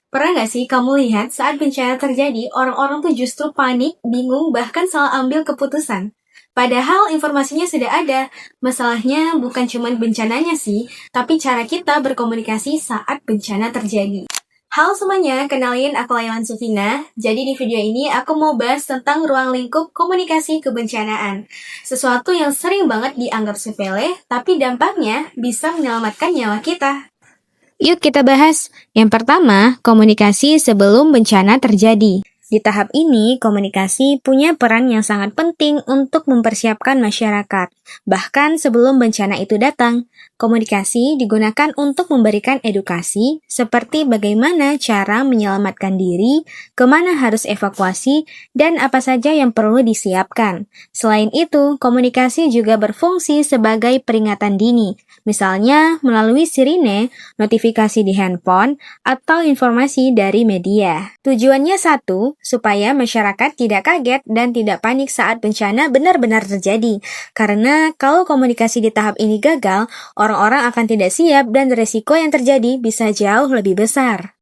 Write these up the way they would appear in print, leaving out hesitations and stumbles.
Pernah nggak sih kamu lihat saat bencana terjadi, orang-orang tuh justru panik, bingung, bahkan salah ambil keputusan? Padahal informasinya sudah ada. Masalahnya bukan cuma bencananya sih, tapi cara kita berkomunikasi saat bencana terjadi. Halo semuanya, kenalin aku Lailan Sufina. Jadi di video ini aku mau bahas tentang ruang lingkup komunikasi kebencanaan. Sesuatu yang sering banget dianggap sepele, tapi dampaknya bisa menyelamatkan nyawa kita. Yuk kita bahas. Yang pertama, komunikasi sebelum bencana terjadi. Di tahap ini, komunikasi punya peran yang sangat penting untuk mempersiapkan masyarakat. Bahkan sebelum bencana itu datang, komunikasi digunakan untuk memberikan edukasi seperti bagaimana cara menyelamatkan diri, kemana harus evakuasi, dan apa saja yang perlu disiapkan. Selain itu, komunikasi juga berfungsi sebagai peringatan dini, misalnya melalui sirine, notifikasi di handphone, atau informasi dari media. Tujuannya satu, supaya masyarakat tidak kaget dan tidak panik saat bencana benar-benar terjadi. Karena kalau komunikasi di tahap ini gagal, orang-orang akan tidak siap dan risiko yang terjadi bisa jauh lebih besar.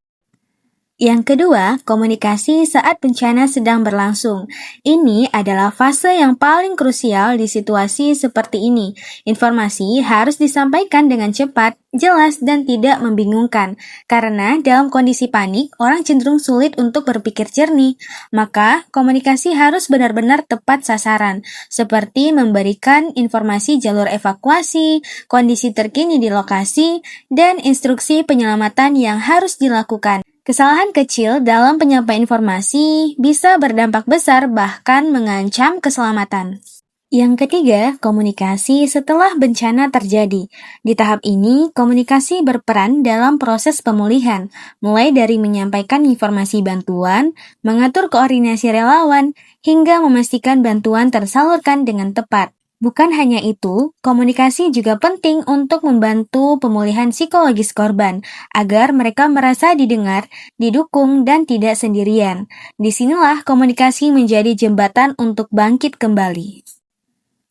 Yang kedua, komunikasi saat bencana sedang berlangsung. Ini adalah fase yang paling krusial di situasi seperti ini. Informasi harus disampaikan dengan cepat, jelas, dan tidak membingungkan. Karena dalam kondisi panik, orang cenderung sulit untuk berpikir jernih. Maka, komunikasi harus benar-benar tepat sasaran, seperti memberikan informasi jalur evakuasi, kondisi terkini di lokasi, dan instruksi penyelamatan yang harus dilakukan. Kesalahan kecil dalam penyampaian informasi bisa berdampak besar bahkan mengancam keselamatan. Yang ketiga, komunikasi setelah bencana terjadi. Di tahap ini, komunikasi berperan dalam proses pemulihan, mulai dari menyampaikan informasi bantuan, mengatur koordinasi relawan, hingga memastikan bantuan tersalurkan dengan tepat. Bukan hanya itu, komunikasi juga penting untuk membantu pemulihan psikologis korban, agar mereka merasa didengar, didukung, dan tidak sendirian. Disinilah komunikasi menjadi jembatan untuk bangkit kembali.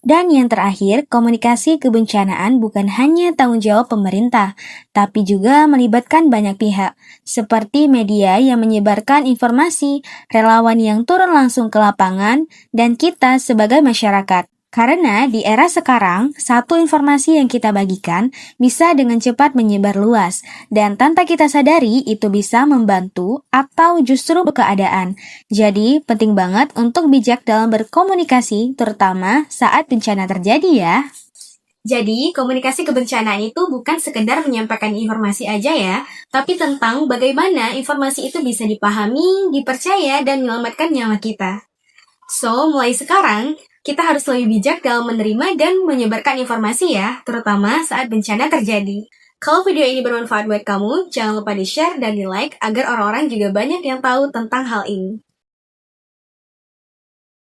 Dan yang terakhir, komunikasi kebencanaan bukan hanya tanggung jawab pemerintah, tapi juga melibatkan banyak pihak, seperti media yang menyebarkan informasi, relawan yang turun langsung ke lapangan, dan kita sebagai masyarakat. Karena di era sekarang, satu informasi yang kita bagikan bisa dengan cepat menyebar luas, dan tanpa kita sadari itu bisa membantu atau justru keadaan. Jadi, penting banget untuk bijak dalam berkomunikasi, terutama saat bencana terjadi ya. Jadi, komunikasi kebencanaan itu bukan sekedar menyampaikan informasi aja ya, tapi tentang bagaimana informasi itu bisa dipahami, dipercaya, dan menyelamatkan nyawa kita. So, mulai sekarang, kita harus lebih bijak dalam menerima dan menyebarkan informasi ya, terutama saat bencana terjadi. Kalau video ini bermanfaat buat kamu, jangan lupa di-share dan di-like agar orang-orang juga banyak yang tahu tentang hal ini.